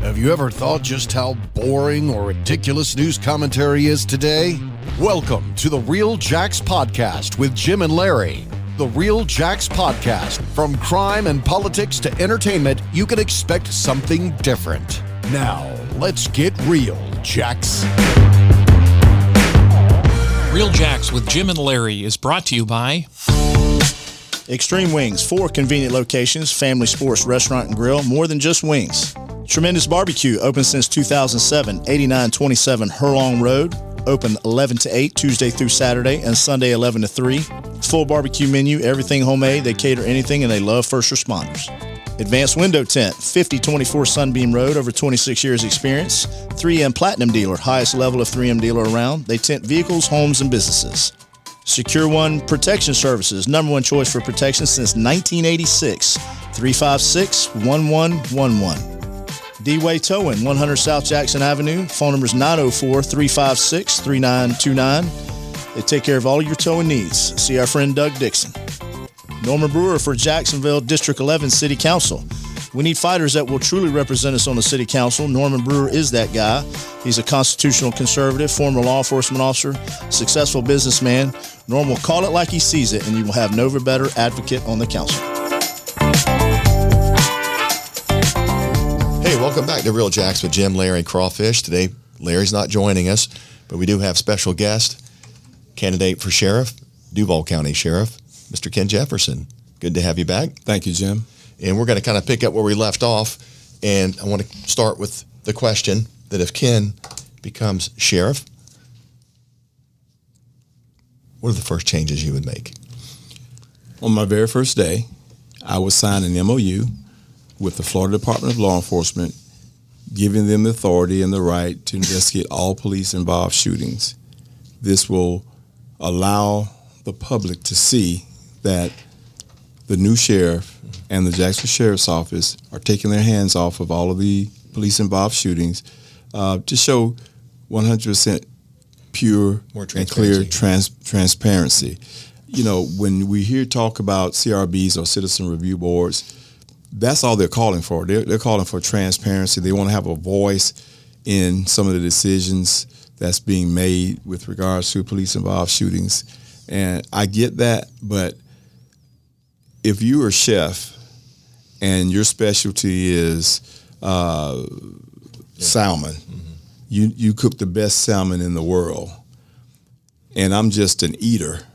Have you ever thought just how boring or ridiculous news commentary is today? Welcome to the Real Jacks Podcast with Jim and Larry. The Real Jacks Podcast. From crime and politics to entertainment, you can expect something different. Now, let's get real, Jacks. Real Jacks with Jim and Larry is brought to you by Extreme Wings, 4 convenient locations, family sports restaurant and grill, more than just wings. Tremendous Barbecue, open since 2007, 8927 Hurlong Road, open 11 to 8, Tuesday through Saturday, and Sunday 11 to 3. Full barbecue menu, everything homemade, they cater anything, and they love first responders. Advanced Window Tint, 5024 Sunbeam Road, over 26 years experience. 3M Platinum Dealer, highest level of 3M dealer around. They tint vehicles, homes, and businesses. Secure One Protection Services, number one choice for protection since 1986. 356-1111. D-Way Towing, 100 South Jackson Avenue. Phone number is 904-356-3929. They take care of all your towing needs. See our friend Doug Dixon. Norman Brewer for Jacksonville District 11 City Council. We need fighters that will truly represent us on the City Council. Norman Brewer is that guy. He's a constitutional conservative, former law enforcement officer, successful businessman. Norm will call it like he sees it, and you will have no better advocate on the council. Hey, welcome back to Real Jacks with Jim, Larry, and Crawfish. Today, Larry's not joining us, but we do have special guest, candidate for sheriff, Duval County Sheriff, Mr. Ken Jefferson. Good to have you back. Thank you, Jim. And we're going to kind of pick up where we left off. And I want to start with the question that if Ken becomes sheriff, what are the first changes you would make? On my very first day, I would sign an MOU with the Florida Department of Law Enforcement, giving them the authority and the right to investigate all police-involved shootings. This will allow the public to see that the new sheriff and the Jacksonville Sheriff's Office are taking their hands off of all of the police-involved shootings to show 100% pure and clear transparency. You know, when we hear talk about CRBs or citizen review boards, that's all they're calling for. They're calling for transparency. They want to have a voice in some of the decisions that's being made with regards to police-involved shootings. And I get that, but if you're a chef and your specialty is salmon, you cook the best salmon in the world, and I'm just an eater,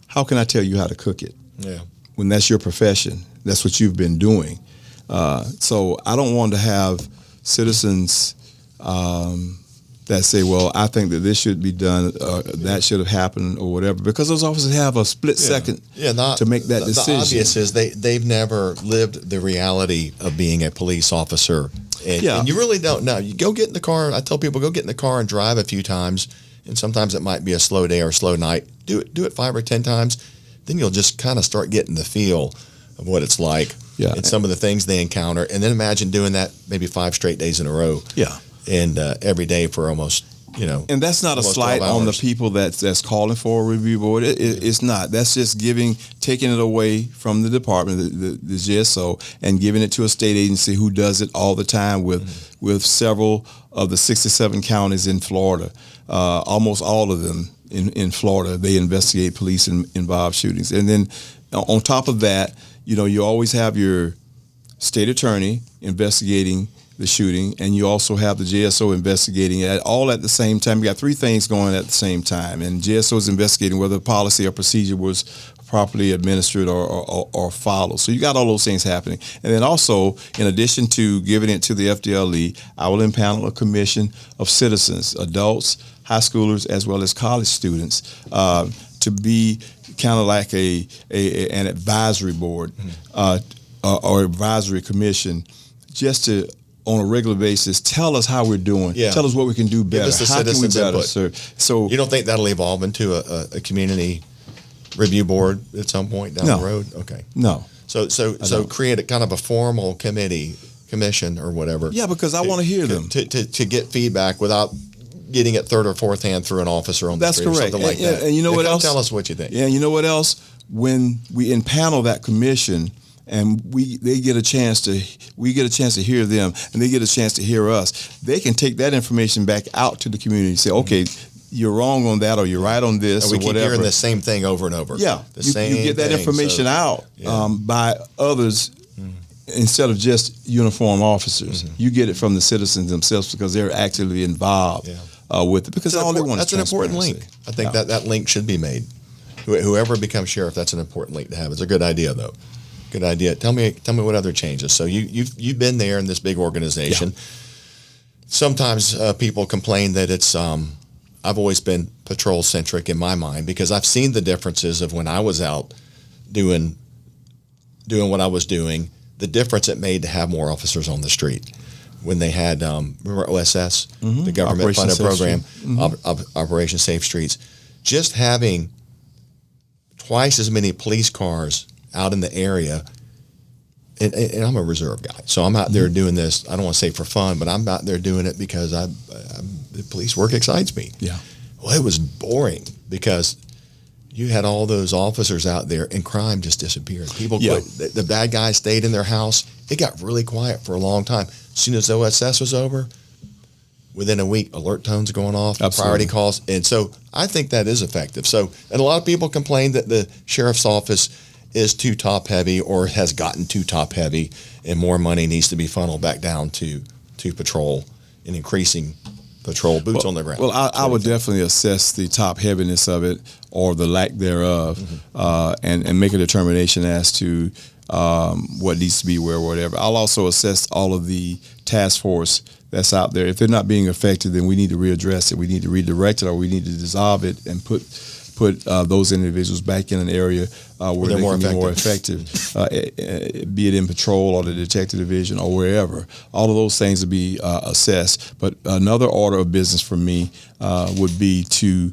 how can I tell you how to cook it? Yeah. When that's your profession, that's what you've been doing. So I don't want to have citizens that say, well, I think that this should be done, that should have happened, or whatever, because those officers have a split second to make that decision. The obvious is they've never lived the reality of being a police officer. And you really don't know. You go get in the car. I tell people, go get in the car and drive a few times, and sometimes it might be a slow day or a slow night. Do it 5 or 10 times. Then you'll just kind of start getting the feel of what it's like and some of the things they encounter. And then imagine doing that maybe 5 straight days in a row. Yeah. And every day for almost, And that's not a slight on the people that's calling for a review board. It's not. That's just taking it away from the department, the GSO, and giving it to a state agency who does it all the time with several of the 67 counties in Florida. Almost all of them in Florida, they investigate police-involved shootings. And then on top of that, you always have your state attorney investigating the shooting, and you also have the JSO investigating it all at the same time. You got 3 things going at the same time, and JSO is investigating whether policy or procedure was properly administered or followed. So you got all those things happening. And then also, in addition to giving it to the FDLE, I will impanel a commission of citizens, adults, high schoolers, as well as college students, to be kind of like an advisory board or advisory commission, just to, on a regular basis, tell us how we're doing. Yeah. Tell us what we can do better. How can we better serve? So you don't think that'll evolve into a community review board at some point down the road? Okay. No. So create a kind of a formal commission or whatever. Yeah, because I want to hear them to get feedback without getting it third or fourth hand through an officer on the street or something like that. And you know what else? Tell us what you think. Yeah, you know what else? When we impanel that commission and we get a chance to hear them, and they get a chance to hear us. They can take that information back out to the community and say, okay, you're wrong on that, or you're right on this, and we or keep whatever. hearing the same thing over and over. Yeah, you get that information out by others instead of just uniformed officers. You get it from the citizens themselves because they're actively involved with it. Because all they want that's is an important link. transparency. I think that link should be made. Whoever becomes sheriff, that's an important link to have. It's a good idea, though. Good idea. Tell me what other changes. So you've been there in this big organization. Yeah. Sometimes people complain that it's. I've always been patrol centric in my mind because I've seen the differences of when I was out doing what I was doing. The difference it made to have more officers on the street when they had remember OSS, the government funded program, Operation Safe Streets. Just having twice as many police cars out in the area. And I'm a reserve guy, so I'm out there doing this. I don't want to say for fun, but I'm out there doing it because the police work excites me. Yeah. Well, it was boring because you had all those officers out there, and crime just disappeared. People quit. The bad guys stayed in their house. It got really quiet for a long time. As soon as OSS was over, within a week, alert tones going off, priority calls, and so I think that is effective. So, and a lot of people complain that the sheriff's office is too top heavy or has gotten too top heavy, and more money needs to be funneled back down to patrol and increasing patrol boots on the ground. Well, I would definitely assess the top heaviness of it or the lack thereof, and make a determination as to what needs to be where, whatever. I'll also assess all of the task force that's out there. If they're not being effective, then we need to readdress it. We need to redirect it, or we need to dissolve it and put those individuals back in an area where they can be more effective, be it in patrol or the detective division or wherever. All of those things would be assessed. But another order of business for me would be to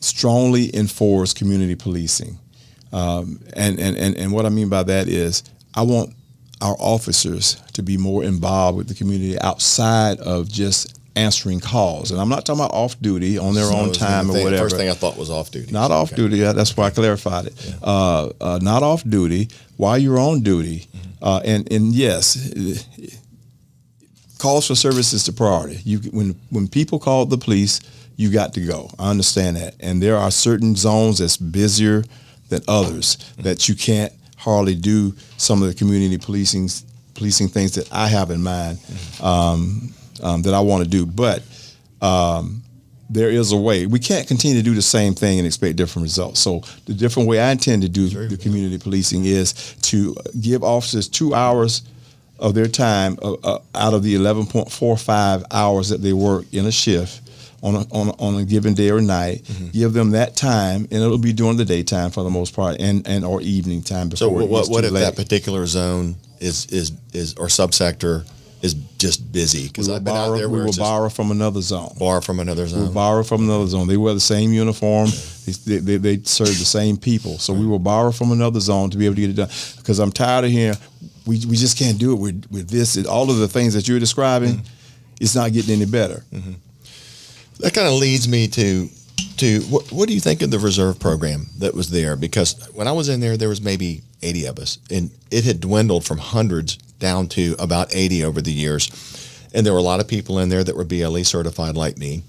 strongly enforce community policing. And what I mean by that is I want our officers to be more involved with the community outside of just answering calls. And I'm not talking about off duty on their own time or whatever. The first thing I thought was off duty. Not off duty. That's why I clarified it. Not off duty while you're on duty. And yes, calls for service is the priority. When people call the police, you got to go. I understand that. And there are certain zones that's busier than others that you can't hardly do some of the community policing things that I have in mind. That I want to do, but there is a way. We can't continue to do the same thing and expect different results. So the different way I intend to do the community policing is to give officers 2 hours of their time out of the 11.45 hours that they work in a shift on a given day or night. Give them that time, and it'll be during the daytime for the most part, and or evening time. So what if that particular zone is or subsector is just busy? Because I've been out there where we will borrow from another zone. Borrow from another zone. We'll borrow from another zone. They wear the same uniform. They serve the same people. So we will borrow from another zone to be able to get it done. Because I'm tired of hearing, we just can't do it with this. All of the things that you're describing, it's not getting any better. That kind of leads me to what do you think of the reserve program that was there? Because when I was in there was maybe 80 of us, and it had dwindled from hundreds down to about 80 over the years. And there were a lot of people in there that were BLE certified like me.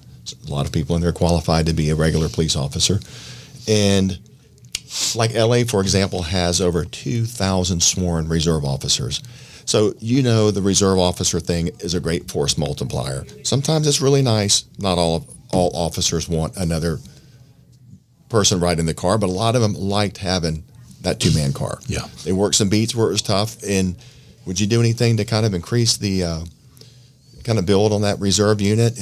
A lot of people in there qualified to be a regular police officer. And like LA, for example, has over 2,000 sworn reserve officers. So the reserve officer thing is a great force multiplier. Sometimes it's really nice. Not all officers want another person riding the car, but a lot of them liked having that two-man car. Yeah. They worked some beats where it was tough. And would you do anything to kind of increase the kind of build on that reserve unit?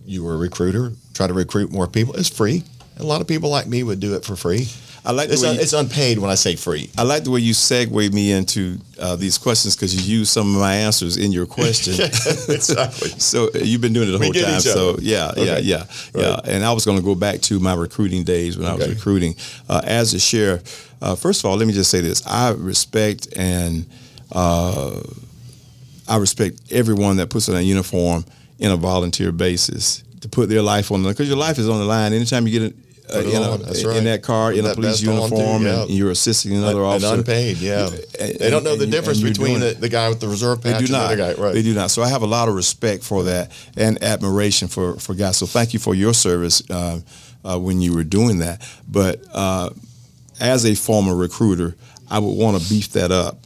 You were a recruiter, try to recruit more people. It's free. A lot of people like me would do it for free. I like it's unpaid when I say free. I like the way you segue me into these questions because you use some of my answers in your question. Exactly. So you've been doing it the whole time. So yeah. Right. And I was going to go back to my recruiting days when I was recruiting as a sheriff. First of all, let me just say this: I respect everyone that puts on a uniform in a volunteer basis to put their life on the, because your life is on the line. Anytime you get in that car in a police uniform, and you're assisting another officer. And unpaid, yeah. They don't know the difference between the guy with the reserve patch and the other guy. Right. They do not. So I have a lot of respect for that and admiration for guys. So thank you for your service when you were doing that. But as a former recruiter, I would want to beef that up.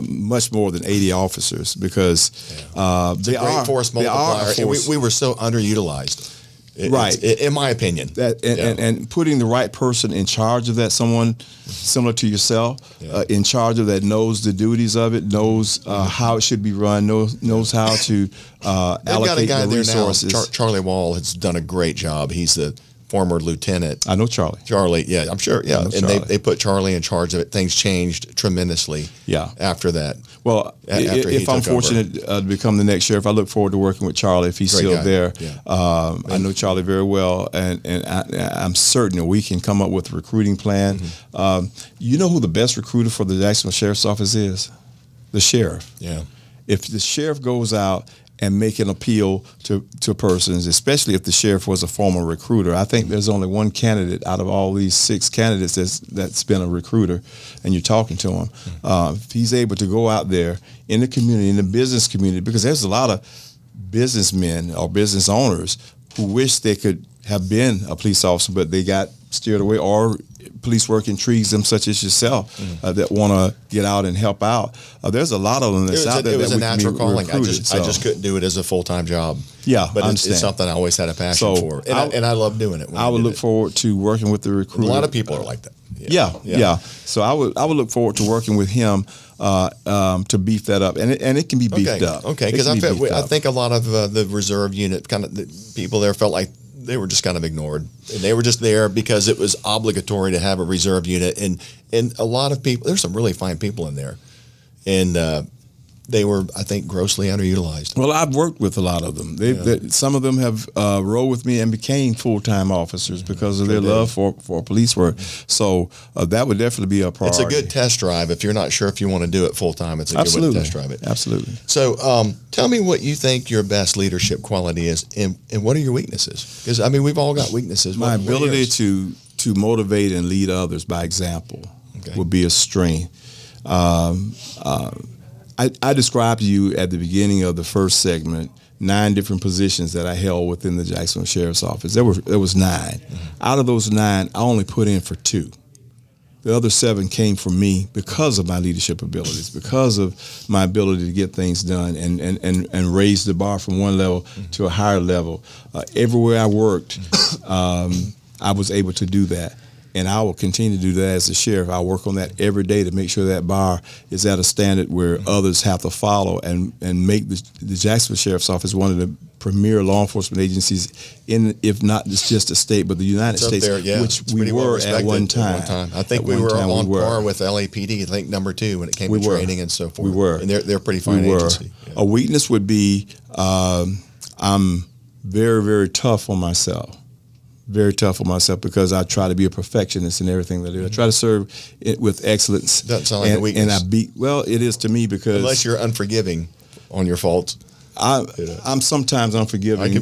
Much more than 80 officers because it's a great force multiplier. And we were so underutilized. In my opinion. And putting the right person in charge of that, someone similar to yourself, in charge of that, knows the duties of it, knows how it should be run, knows how to allocate the resources. Now, Charlie Wall has done a great job. He's the former lieutenant. I know Charlie. Charlie, yeah, I'm sure. Yeah, and they put Charlie in charge of it. Things changed tremendously. After that. Well, if I'm fortunate to become the next sheriff, I look forward to working with Charlie if he's still there. Yeah. I know Charlie very well, and I'm certain that we can come up with a recruiting plan. You know who the best recruiter for the Jacksonville Sheriff's Office is? The sheriff. Yeah. If the sheriff goes out and make an appeal to persons, especially if the sheriff was a former recruiter. I think there's only one candidate out of all these 6 candidates that's been a recruiter, and you're talking to him. If he's able to go out there in the community, in the business community, because there's a lot of businessmen or business owners who wish they could have been a police officer, but they got steered away, or police work intrigues them, such as yourself, that want to get out and help out. There's a lot of them that's out there. It was a natural calling. I just couldn't do it as a full-time job. Yeah, but it's something I always had a passion for, and I love doing it. I would look forward to working with the recruiter. A lot of people are like that. Yeah. So I would look forward to working with him to beef that up, and it can be beefed up. Okay, because I think a lot of the reserve unit people there felt like they were just kind of ignored, and they were just there because it was obligatory to have a reserve unit, and a lot of people. There's some really fine people in there, and they were, I think, grossly underutilized. Well, I've worked with a lot of them. Some of them have rolled with me and became full-time officers because of their love for police work. So that would definitely be a priority. It's a good test drive. If you're not sure if you want to do it full-time, it's a good way to test drive it. Absolutely. So tell me what you think your best leadership quality is, and what are your weaknesses? Because, I mean, we've all got weaknesses. My ability to motivate and lead others by example would be a strength. I described to you at the beginning of the first segment 9 different positions that I held within the Jacksonville Sheriff's Office. There was 9. Out of those 9, I only put in for 2. The other 7 came from me because of my leadership abilities, because of my ability to get things done and raise the bar from one level to a higher level. Everywhere I worked, I was able to do that. And I will continue to do that as a sheriff. I work on that every day to make sure that bar is at a standard where others have to follow and make the Jacksonville Sheriff's Office one of the premier law enforcement agencies if not just the state, but the United States, which we were at one time. I think we were on par with LAPD, I think number 2 when it came to training and so forth. We were. And they're a pretty fine agency. Yeah. A weakness would be I'm very, very tough on myself. Very tough on myself because I try to be a perfectionist in everything that I do. I try to serve it with excellence. Doesn't sound like a weakness. And it is to me because unless you're unforgiving on your faults. I'm sometimes unforgiving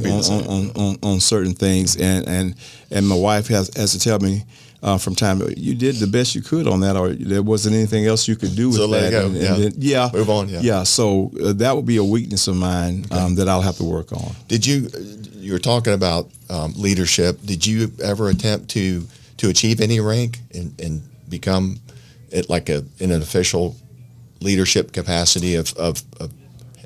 on certain things, and my wife has to tell me from time you did the best you could on that, or there wasn't anything else you could do with so that. Let it go. Move on. Yeah. So that would be a weakness of mine that I'll have to work on. You were talking about leadership. Did you ever attempt to achieve any rank and become in an official leadership capacity of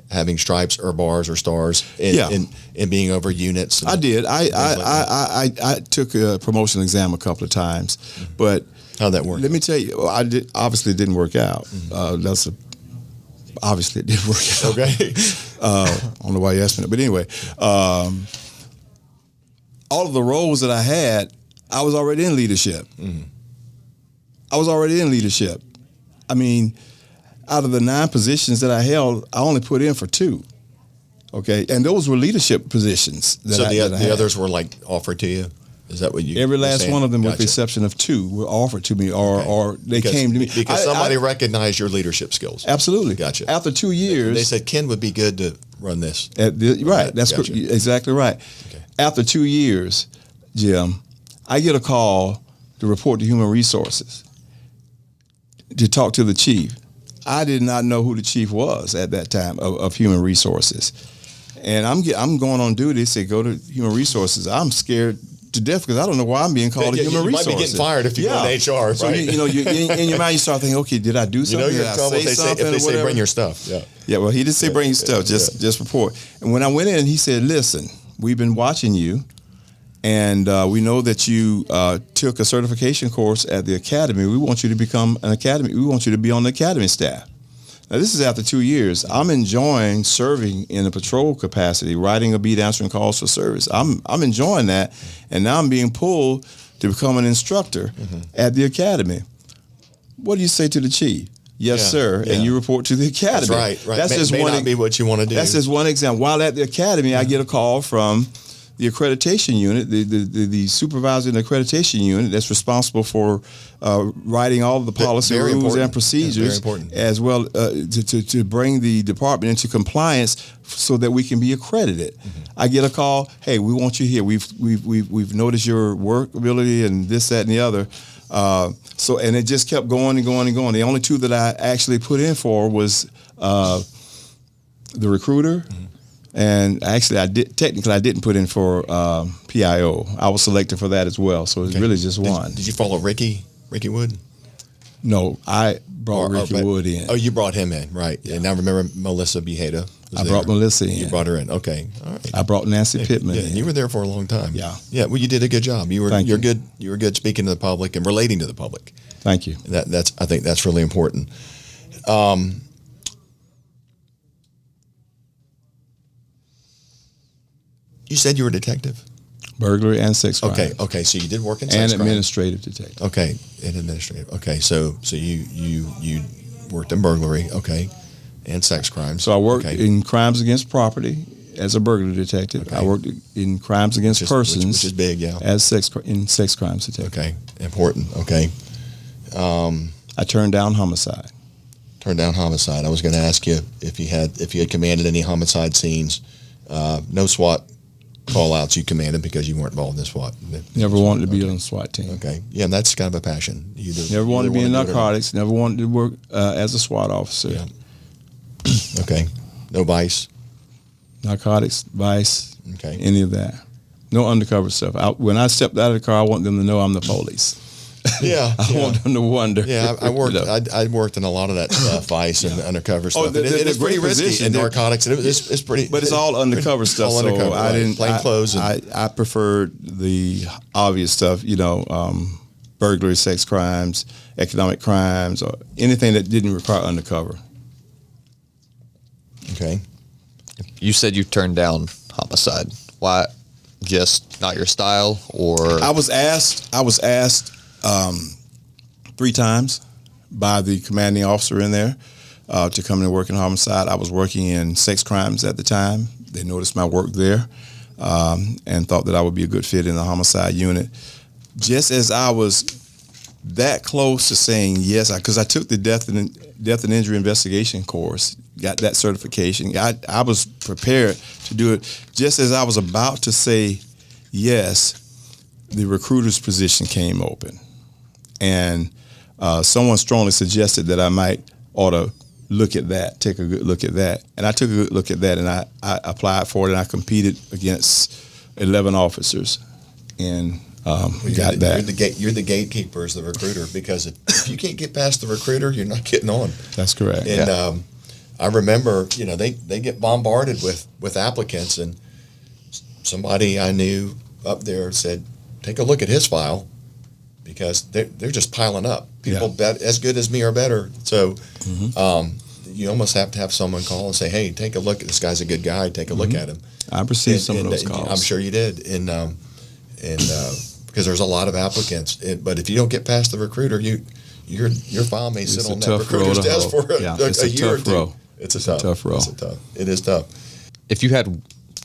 having stripes or bars or stars and being over units? I did. I took a promotional exam a couple of times, but how'd that work? Let me tell you, obviously it didn't work out. Obviously it didn't work out. Okay. I don't know why you asked me that, but anyway, all of the roles that I had, I was already in leadership. I was already in leadership. I mean, out of the 9 positions that I held, I only put in for 2. Okay, and those were leadership positions. The others were offered to you. Is that what you? Every last one of them, with the exception of 2, were offered to me, or they came to me because somebody recognized your leadership skills. Absolutely, gotcha. After 2 years, they said Ken would be good to run this. Right, that's exactly right. Okay. After 2 years, Jim, I get a call to report to Human Resources to talk to the chief. I did not know who the chief was at that time of Human Resources. And I'm going on duty. They say, go to Human Resources. I'm scared to death because I don't know why I'm being called to Human Resources. You might be getting fired if you go to HR, right? So, in your mind, you start thinking, okay, did I do something? You're in trouble if they say bring your stuff. Yeah, well, he didn't say bring your stuff, just report. And when I went in, he said, listen, we've been watching you, and we know that you took a certification course at the academy. We want you to become an academy. We want you to be on the academy staff. Now, this is after 2 years. I'm enjoying serving in a patrol capacity, riding a beat, answering calls for service. I'm enjoying that, and now I'm being pulled to become an instructor at the academy. What do you say to the chief? Yes, sir. Yeah. And you report to the academy. That's right. That's may not be what you want to do. That's just one example. While at the academy, I get a call from the accreditation unit, the supervisor in the accreditation unit that's responsible for writing all of the policy rules and procedures, as well to bring the department into compliance so that we can be accredited. I get a call, hey, we want you here. We've noticed your work ability and this, that, and the other. And it just kept going and going and going. The only two that I actually put in for was the recruiter. And actually, I didn't put in for PIO. I was selected for that as well, so it's really just one. Did you follow Ricky Wood? No, I brought Ricky Wood in. Oh, you brought him in, right? Yeah. And I remember Melissa Bujeda. I brought Melissa in. You brought her in. Okay, all right. I brought Nancy Pittman in. You were there for a long time. Yeah. Well, you did a good job. You're good. You were good speaking to the public and relating to the public. Thank you. I think that's really important. You said you were a detective? Burglary and sex crime. Okay. So you did work in sex crime. And administrative detective. Okay, and administrative. Okay, so you worked in burglary, okay, and sex crimes. So I worked in crimes against property as a burglary detective. Okay. I worked in crimes against persons, which is big, yeah, as sex crimes detective. Okay, important. Okay. I turned down homicide. I was going to ask you if you had commanded any homicide scenes. No SWAT call-outs you commanded because you weren't involved in SWAT. Never wanted to be on the SWAT team. Okay. Yeah, and that's kind of a passion. Never wanted to be in narcotics. Never wanted to work as a SWAT officer. Yeah. Okay. No vice? Narcotics, vice, okay, any of that. No undercover stuff. When I stepped out of the car, I want them to know I'm the police. Yeah, I want them to wonder. Yeah, I worked. I worked in a lot of that stuff, vice and undercover stuff. It's pretty risky in narcotics. It's pretty, but it's all undercover stuff. All undercover, I didn't plain clothes. I preferred the obvious stuff. Burglary, sex crimes, economic crimes, or anything that didn't require undercover. Okay. You said you turned down homicide. Why? Just not your style, or? I was asked 3 times by the commanding officer in there to come and work in homicide. I was working in sex crimes at the time. They noticed my work there and thought that I would be a good fit in the homicide unit. Just as I was that close to saying yes, because I took the death and injury investigation course, got that certification. I was prepared to do it. Just as I was about to say yes, the recruiter's position came open. And someone strongly suggested that I might ought to look at that, take a good look at that. And I took a good look at that, and I applied for it, and I competed against 11 officers and got that. You're the gatekeeper as the recruiter, because if you can't get past the recruiter, you're not getting on. That's correct. And I remember, they get bombarded with applicants, and somebody I knew up there said, take a look at his file, because they're just piling up. People as good as me or better. So you almost have to have someone call and say, hey, take a look. This guy's a good guy. Take a look at him. I received some of those calls. I'm sure you did. And because there's a lot of applicants. But if you don't get past the recruiter, your file may sit on that recruiter's desk for a year or two. It's a tough row. It is tough. If you had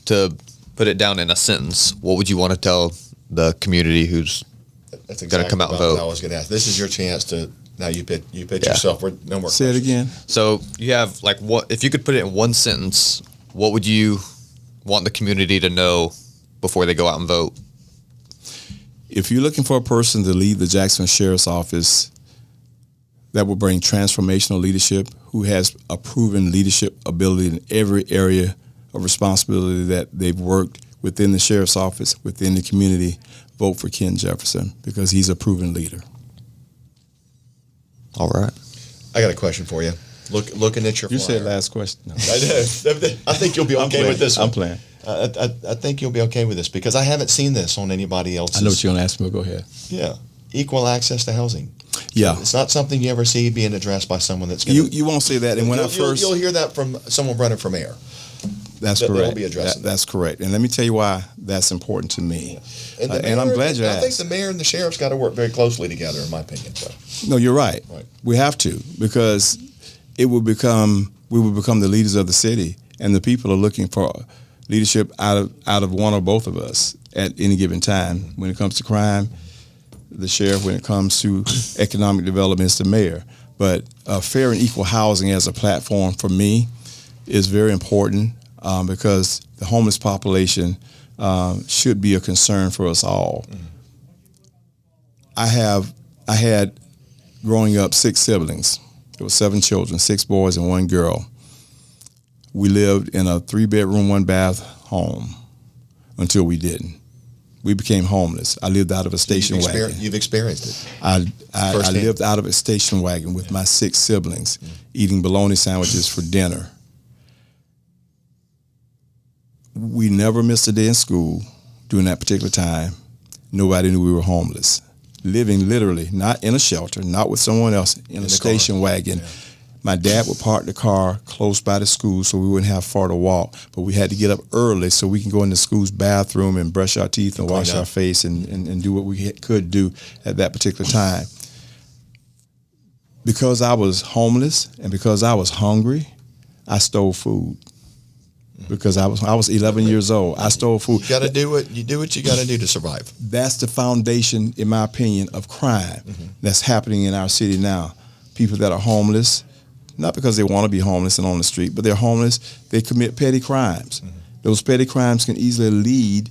to put it down in a sentence, what would you want to tell the community who's That's exactly going to come out and vote? What I was going to ask. This is your chance to now you pitch yourself. No more. Say questions. it again. So you have what if you could put it in one sentence? What would you want the community to know before they go out and vote? if you're looking for a person to lead the Jacksonville Sheriff's Office that will bring transformational leadership, who has a proven leadership ability in every area of responsibility that they've worked within the Sheriff's Office, within the community, vote for Ken Jefferson because he's a proven leader. All right. I got a question for you. Looking at your You flyer. said last question. No. I think you'll be okay with this one. I'm playing. I think you'll be okay with this because I haven't seen this on anybody else's. I know what you're going to ask me. Go ahead. Yeah. Equal access to housing. Yeah. It's not something you ever see being addressed by someone that's going to... You won't say that. And when You'll hear that from someone running for mayor. That's They'll correct. be addressing That's correct. And let me tell you why that's important to me. And, And I'm glad you I think asked. the mayor and the sheriff's got to work very closely together, in my opinion. So. No, you're right. Right. We have to, because we will become the leaders of the city, and the people are looking for leadership out of one or both of us at any given time. When it comes to crime, the sheriff. When it comes to economic development, it's the mayor. But fair and equal housing as a platform for me is very important because the homeless population should be a concern for us all. Mm-hmm. I had growing up 6 siblings. There were 7 children, 6 boys and 1 girl. We lived in a 3-bedroom, 1-bath home until we didn't. We became homeless. I lived out of a station wagon. You've experienced it. I lived out of a station wagon with my 6 siblings, eating bologna sandwiches for dinner. We never missed a day in school during that particular time. Nobody knew we were homeless. Living literally, not in a shelter, not with someone else, in a station wagon. Yeah. My dad would park the car close by the school so we wouldn't have far to walk, but we had to get up early so we can go in the school's bathroom and brush our teeth and wash our face and do what we could do at that particular time. Because I was homeless and because I was hungry, I stole food. Because I was 11 years old. I stole food. You got to do what you got to do to survive. That's the foundation, in my opinion, of crime that's happening in our city now. People that are homeless, not because they want to be homeless and on the street, but they're homeless, they commit petty crimes. Those petty crimes can easily lead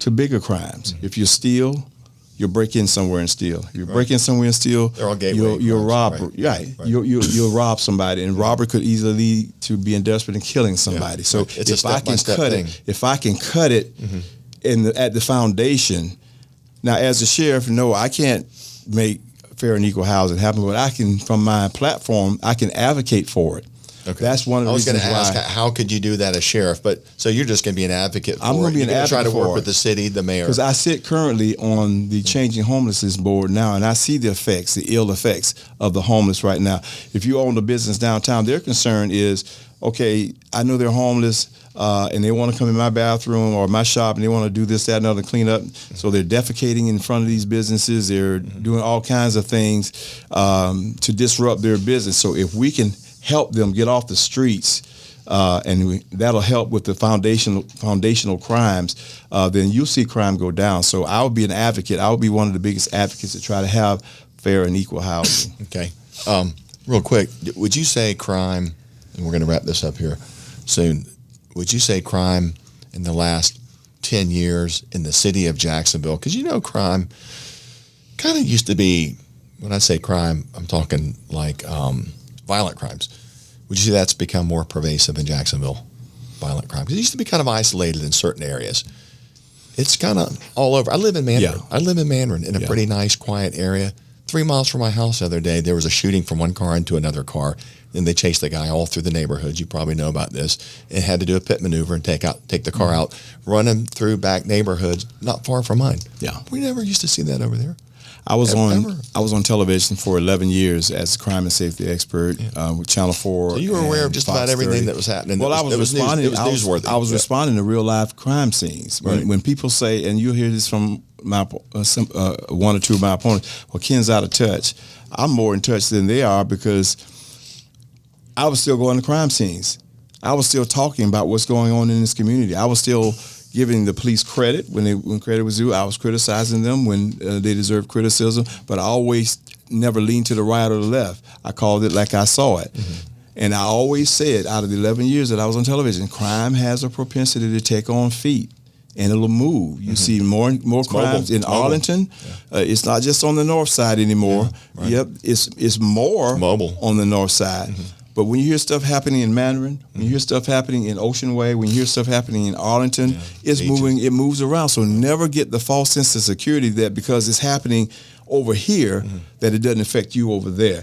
to bigger crimes. If you steal, you'll break in somewhere and steal. If you break in somewhere and steal, they're all gateway you'll rob. Right. You'll rob somebody, and robbery could easily lead to being desperate and killing somebody. So it's if I can cut it at the foundation. Now, as a sheriff, no, I can't make fair and equal housing happen, but I can, from my platform, I can advocate for it. Okay. That's one of the reasons why. I was going to ask, how could you do that as sheriff? But so you're just going to be an advocate for it. I'm going to be an advocate for it. Try to work with the city, the mayor. Because I sit currently on the Changing Homelessness Board now, and I see the effects, the ill effects of the homeless right now. If you own a business downtown, their concern is, okay, I know they're homeless, and they want to come in my bathroom or my shop, and they want to do this, that, and other, clean up. So they're defecating in front of these businesses. They're doing all kinds of things to disrupt their business. So if we can help them get off the streets, and that'll help with the foundational crimes, then you'll see crime go down. So I would be an advocate. I would be one of the biggest advocates to try to have fair and equal housing. Okay. Real quick, would you say crime, and we're going to wrap this up here soon, would you say crime in the last 10 years in the city of Jacksonville? Because crime kind of used to be, when I say crime, I'm talking like violent crimes. Would you say that's become more pervasive in Jacksonville, violent crime? Because it used to be kind of isolated in certain areas. It's kind of all over. I live in Mandarin. Yeah. I live in Mandarin in a pretty nice, quiet area. 3 miles from my house the other day, there was a shooting from one car into another car. And they chased the guy all through the neighborhood. You probably know about this. And had to do a pit maneuver and take the car out, run him through back neighborhoods not far from mine. Yeah. We never used to see that over there. I was on television for 11 years as a crime and safety expert with Channel 4. So you were aware of just about everything that was happening. Well, I was responding. It was newsworthy. I was responding to real life crime scenes. When people say, and you'll hear this from my one or two of my opponents, well, Ken's out of touch. I'm more in touch than they are because I was still going to crime scenes. I was still talking about what's going on in this community. I was still giving the police credit when credit was due. I was criticizing them when they deserved criticism, but I always never leaned to the right or the left. I called it like I saw it. And I always said, out of the 11 years that I was on television, crime has a propensity to take on feet. and it'll move. You see more crimes in Arlington. Yeah. It's not just on the north side anymore. Yeah, right. Yep, it's more mobile on the north side. But when you hear stuff happening in Mandarin, when you hear stuff happening in Ocean Way, when you hear stuff happening in Arlington, it's moving. It moves around. So never get the false sense of security that because it's happening over here, that it doesn't affect you over there.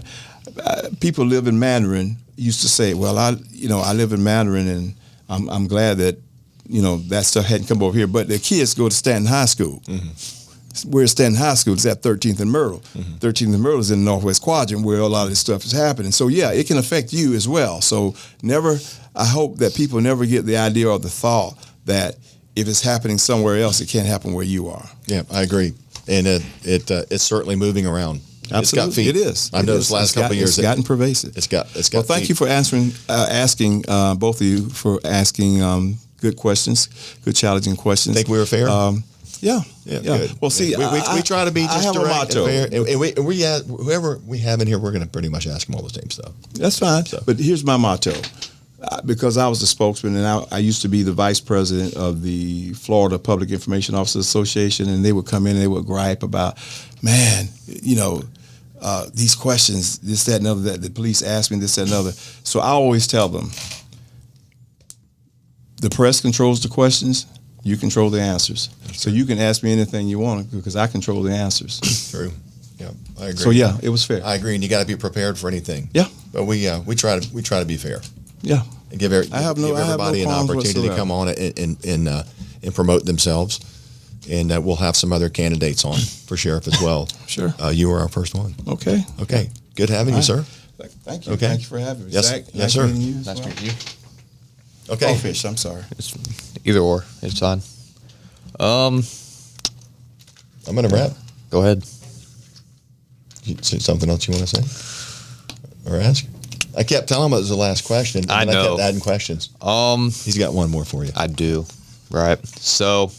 People live in Mandarin used to say, "Well, I live in Mandarin, and I'm glad that that stuff hadn't come over here." But the kids go to Stanton High School. Where's Stanton High School? It's at 13th and Myrtle. 13th and Myrtle is in the Northwest Quadrant where a lot of this stuff is happening. So yeah, it can affect you as well. So I hope that people never get the idea or the thought that if it's happening somewhere else, it can't happen where you are. Yeah, I agree. And it's certainly moving around. Absolutely. It's got feet. It is. I know this last couple of years. It's gotten pervasive. It's got Well, thank feet. you for asking both of you for asking good questions, good challenging questions. Think we were fair? Yeah. Good. Well, see, we try to be just I have direct a motto. and fair. And we whoever we have in here, we're going to pretty much ask them all the same stuff. That's fine. So. But here's my motto. Because I was the spokesman and I used to be the vice president of the Florida Public Information Officers Association, and they would come in and they would gripe about, man, these questions, this, that, and other, that the police ask me, this, that, and other. So I always tell them, the press controls the questions, you control the answers. So you can ask me anything you want because I control the answers. True. Yeah, I agree. So yeah, it was fair. I agree, and you got to be prepared for anything. Yeah. But we try to be fair. Yeah. And give everybody an opportunity to come on and promote themselves. And we'll have some other candidates on for sheriff as well. Sure. You were our first one. Okay. Good having you, sir. Thank you. Okay. Thank you for having me. Yes, Zach, yes, sir. Nice to meet you. Okay. Fish, I'm sorry. It's either or. It's fine. I'm going to wrap. Go ahead. Something else you want to say or ask? I kept telling him it was the last question. And I know. I kept adding questions. He's got one more for you. I do. Right. So,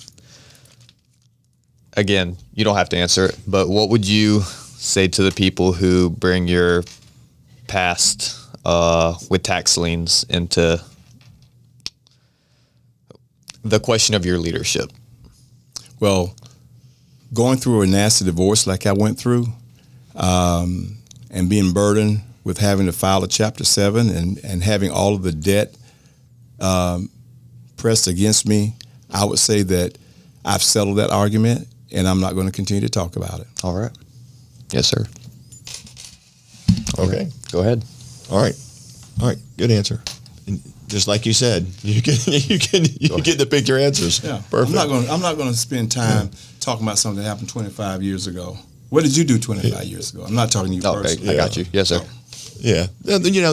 again, you don't have to answer it, but what would you say to the people who bring your past with tax liens into the question of your leadership? Well, going through a nasty divorce like I went through, and being burdened with having to file a Chapter 7 and having all of the debt pressed against me, I would say that I've settled that argument and I'm not going to continue to talk about it. All right. Yes, sir. Okay. Right. Go ahead. All right. Good answer. And just like you said, you get to pick your answers. Yeah. Perfect. I'm not going to spend time talking about something that happened 25 years ago. What did you do 25 years ago? I'm not talking to you personally. I got you. Yes, sir. Yeah.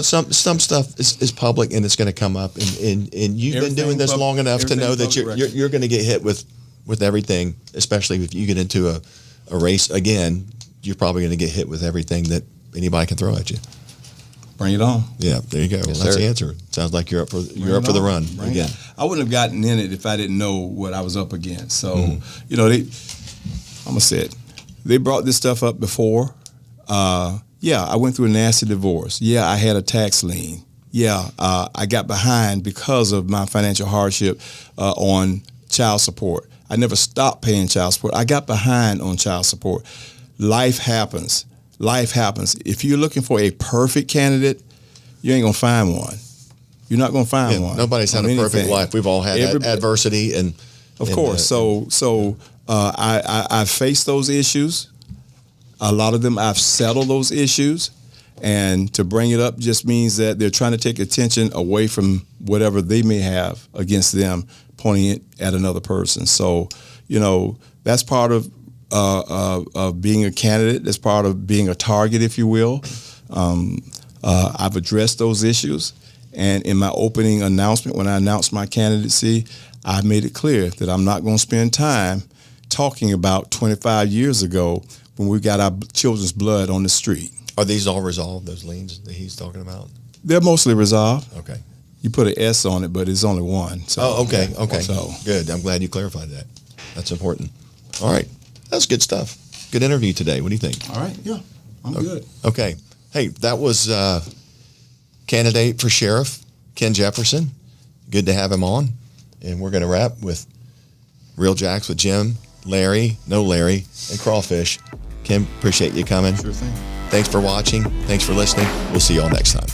Some stuff is public and it's going to come up, and you've been doing this long enough to know that you're going to get hit with everything, especially if you get into a race again. You're probably going to get hit with everything that anybody can throw at you. Bring it on. Yeah, there you go. Yes, That's sir. the answer. Sounds like you're up for the run again. I wouldn't have gotten in it if I didn't know what I was up against. So, I'm gonna say it. They brought this stuff up before. I went through a nasty divorce. Yeah, I had a tax lien. Yeah, I got behind because of my financial hardship on child support. I never stopped paying child support. I got behind on child support. Life happens. If you're looking for a perfect candidate, you ain't gonna find one. You're not gonna find one. Nobody's had a perfect life. We've all had adversity, and of course. I've faced those issues. A lot of them I've settled those issues, and to bring it up just means that they're trying to take attention away from whatever they may have against them, pointing it at another person. So, that's part of being a candidate. That's part of being a target, if you will. I've addressed those issues, and in my opening announcement, when I announced my candidacy, I made it clear that I'm not going to spend time talking about 25 years ago when we got our children's blood on the street. Are these all resolved, those liens that he's talking about? They're mostly resolved. Okay. You put an S on it, but it's only one. So, okay. So good. I'm glad you clarified that. That's important. All right. That's good stuff. Good interview today. What do you think? All right. Yeah, I'm good. Okay. Hey, that was candidate for sheriff, Ken Jefferson. Good to have him on. And we're going to wrap with Real Jacks with Jim, Larry, no Larry, and Crawfish. Kim, appreciate you coming. Sure thing. Thanks for watching. Thanks for listening. We'll see you all next time.